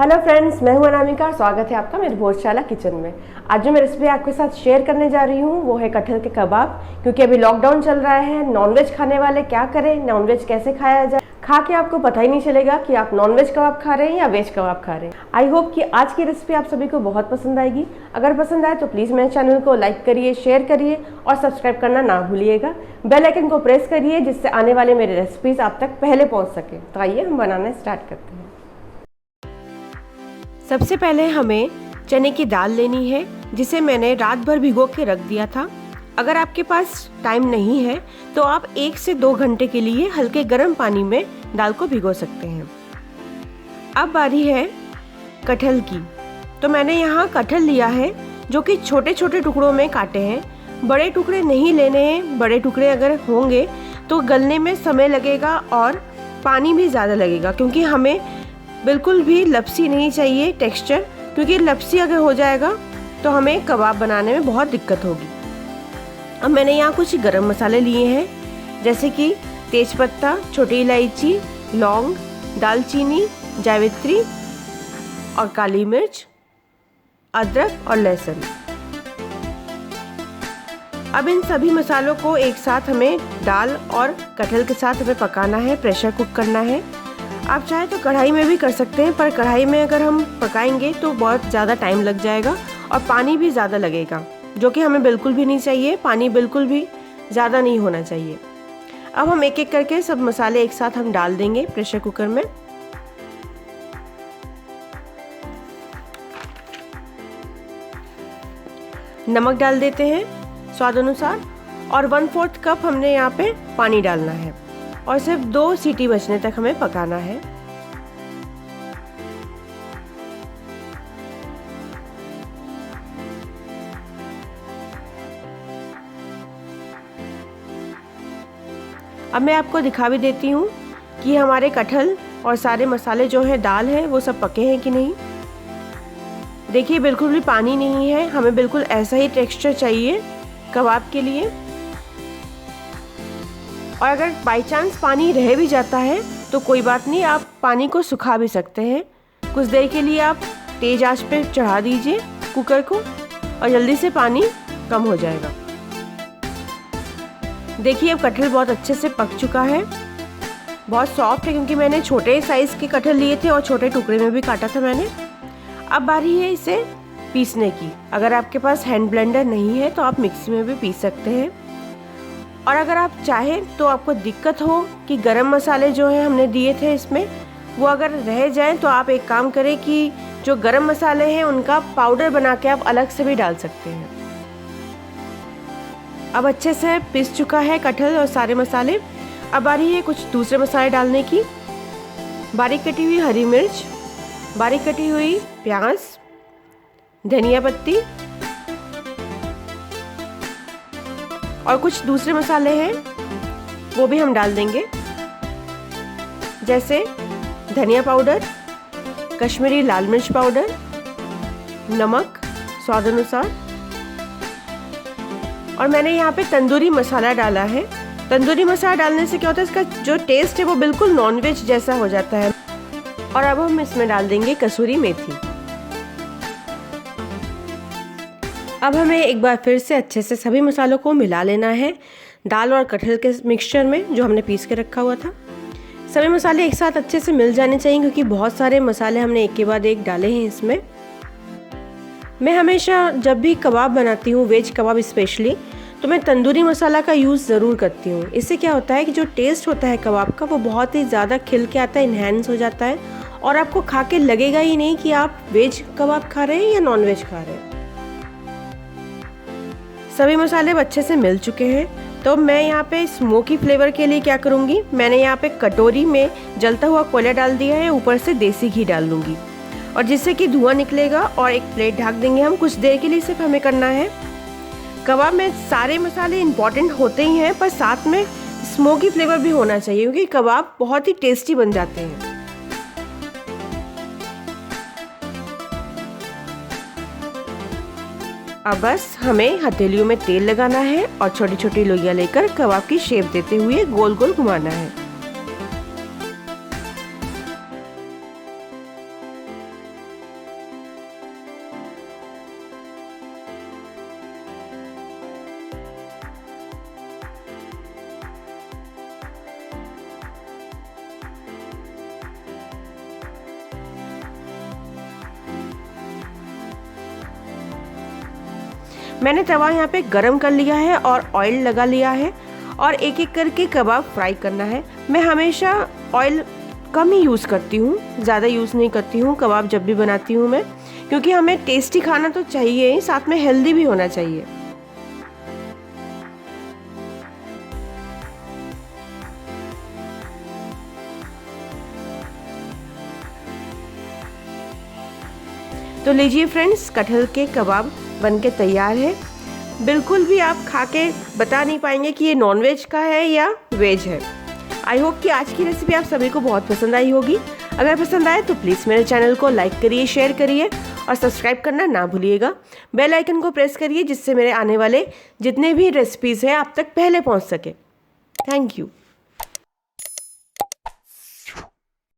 Hello friends, मैं हूं अनामिका। स्वागत है आपका मेरे भोजशाला किचन में। आज जो मैं रेसिपी आपके साथ शेयर करने जा रही हूं वो है कटहल के कबाब। क्योंकि अभी लॉकडाउन चल रहा है, नॉनवेज खाने वाले क्या करें, नॉनवेज कैसे खाया जाए, खा के आपको पता ही नहीं चलेगा कि आप नॉनवेज कबाब खा रहे हैं या वेज कबाब खा रहे हैं। आई होप कि आज की रेसिपी आप सभी को बहुत पसंद आएगी। अगर पसंद आए तो प्लीज़ मेरे चैनल को लाइक करिए, शेयर करिए और सब्सक्राइब करना ना भूलिएगा। बेल आइकन को प्रेस करिए जिससे आने वाले मेरे रेसिपीज आप तक पहले पहुँच सके। तो आइए हम बनाना स्टार्ट करते हैं। सबसे पहले हमें चने की दाल लेनी है, जिसे मैंने रात भर भिगो के रख दिया था। अगर आपके पास टाइम नहीं है तो आप 1 से 2 घंटे के लिए हल्के गर्म पानी में दाल को भिगो सकते हैं। अब बारी है कटहल की। तो मैंने यहाँ कटहल लिया है जो कि छोटे छोटे टुकड़ों में काटे हैं। बड़े टुकड़े नहीं लेने हैं। बड़े टुकड़े अगर होंगे तो गलने में समय लगेगा और पानी भी ज़्यादा लगेगा, क्योंकि हमें बिल्कुल भी लपसी नहीं चाहिए टेक्सचर, क्योंकि लपसी अगर हो जाएगा तो हमें कबाब बनाने में बहुत दिक्कत होगी। अब मैंने यहाँ कुछ गरम मसाले लिए हैं, जैसे कि तेज़पत्ता, छोटी इलायची, लौंग, दालचीनी, जावित्री और काली मिर्च, अदरक और लहसुन। अब इन सभी मसालों को एक साथ हमें दाल और कटहल के साथ हमें पकाना है, प्रेशर कुक करना है। आप चाहे तो कढ़ाई में भी कर सकते हैं, पर कढ़ाई में अगर हम पकाएंगे तो बहुत ज़्यादा टाइम लग जाएगा और पानी भी ज़्यादा लगेगा, जो कि हमें बिल्कुल भी नहीं चाहिए। पानी बिल्कुल भी ज़्यादा नहीं होना चाहिए। अब हम एक एक करके सब मसाले एक साथ हम डाल देंगे प्रेशर कुकर में। नमक डाल देते हैं स्वाद अनुसार और 1/4 कप हमने यहाँ पे पानी डालना है और सिर्फ 2 सीटी बजने तक हमें पकाना है। अब मैं आपको दिखा भी देती हूँ कि हमारे कटहल और सारे मसाले जो हैं, दाल है, वो सब पके हैं कि नहीं। देखिए बिल्कुल भी पानी नहीं है। हमें बिल्कुल ऐसा ही टेक्सचर चाहिए कबाब के लिए। और अगर बाई चांस पानी रह भी जाता है तो कोई बात नहीं, आप पानी को सुखा भी सकते हैं। कुछ देर के लिए आप तेज आंच पे चढ़ा दीजिए कुकर को और जल्दी से पानी कम हो जाएगा। देखिए अब कटहल बहुत अच्छे से पक चुका है, बहुत सॉफ्ट है, क्योंकि मैंने छोटे साइज़ के कटहल लिए थे और छोटे टुकड़े में भी काटा था मैंने। अब बारी है इसे पीसने की। अगर आपके पास हैंड ब्लेंडर नहीं है तो आप मिक्सी में भी पीस सकते हैं। और अगर आप चाहें तो आपको दिक्कत हो कि गरम मसाले जो हैं हमने दिए थे इसमें, वो अगर रह जाएं तो आप एक काम करें कि जो गरम मसाले हैं उनका पाउडर बना के आप अलग से भी डाल सकते हैं। अब अच्छे से पिस चुका है कटहल और सारे मसाले। अब बारी है कुछ दूसरे मसाले डालने की। बारीक कटी हुई हरी मिर्च, बारीक कटी हुई प्याज, धनिया पत्ती और कुछ दूसरे मसाले हैं वो भी हम डाल देंगे, जैसे धनिया पाउडर, कश्मीरी लाल मिर्च पाउडर, नमक स्वाद अनुसार। और मैंने यहाँ पे तंदूरी मसाला डाला है। तंदूरी मसाला डालने से क्या होता है, इसका जो टेस्ट है वो बिल्कुल नॉनवेज जैसा हो जाता है। और अब हम इसमें डाल देंगे कसूरी मेथी। अब हमें एक बार फिर से अच्छे से सभी मसालों को मिला लेना है दाल और कटहल के मिक्सचर में जो हमने पीस के रखा हुआ था। सभी मसाले एक साथ अच्छे से मिल जाने चाहिए, क्योंकि बहुत सारे मसाले हमने एक के बाद एक डाले हैं इसमें। मैं हमेशा जब भी कबाब बनाती हूँ, वेज कबाब स्पेशली, तो मैं तंदूरी मसाला का यूज़ ज़रूर करती हूँ। इससे क्या होता है कि जो टेस्ट होता है कबाब का वो बहुत ही ज़्यादा खिल के आता है, इन्हेंस हो जाता है और आपको खा के लगेगा ही नहीं कि आप वेज कबाब खा रहे हैं या नॉन वेज खा रहे हैं। सभी मसाले अच्छे से मिल चुके हैं। तो मैं यहाँ पे स्मोकी फ्लेवर के लिए क्या करूँगी, मैंने यहाँ पे कटोरी में जलता हुआ कोयला डाल दिया है, ऊपर से देसी घी डाल दूँगी और जिससे कि धुआं निकलेगा। और एक प्लेट ढक देंगे हम। कुछ देर के लिए सिर्फ हमें करना है। कबाब में सारे मसाले इम्पॉर्टेंट होते ही हैं, पर साथ में स्मोकी फ्लेवर भी होना चाहिए, क्योंकि कबाब बहुत ही टेस्टी बन जाते हैं। अब बस हमें हथेलियों में तेल लगाना है और छोटी छोटी लोइयां लेकर कबाब की शेप देते हुए गोल गोल घुमाना है। मैंने तवा यहाँ पे गरम कर लिया है और ऑयल लगा लिया है और एक एक करके कबाब फ्राई करना है। मैं हमेशा ऑयल कम ही यूज़ करती हूँ, ज़्यादा यूज़ नहीं करती हूँ कबाब जब भी बनाती हूँ मैं, क्योंकि हमें टेस्टी खाना तो चाहिए ही, साथ में हेल्दी भी होना चाहिए। तो लीजिए फ्रेंड्स, कटहल के कबाब बनके तैयार है। बिल्कुल भी आप खा के बता नहीं पाएंगे कि ये नॉनवेज का है या वेज है। आई होप कि आज की रेसिपी आप सभी को बहुत पसंद आई होगी। अगर पसंद आए तो प्लीज़ मेरे चैनल को लाइक करिए, शेयर करिए और सब्सक्राइब करना ना भूलिएगा। बेल आइकन को प्रेस करिए जिससे मेरे आने वाले जितने भी रेसिपीज़ हैं आप तक पहले पहुंच सके। Thank you.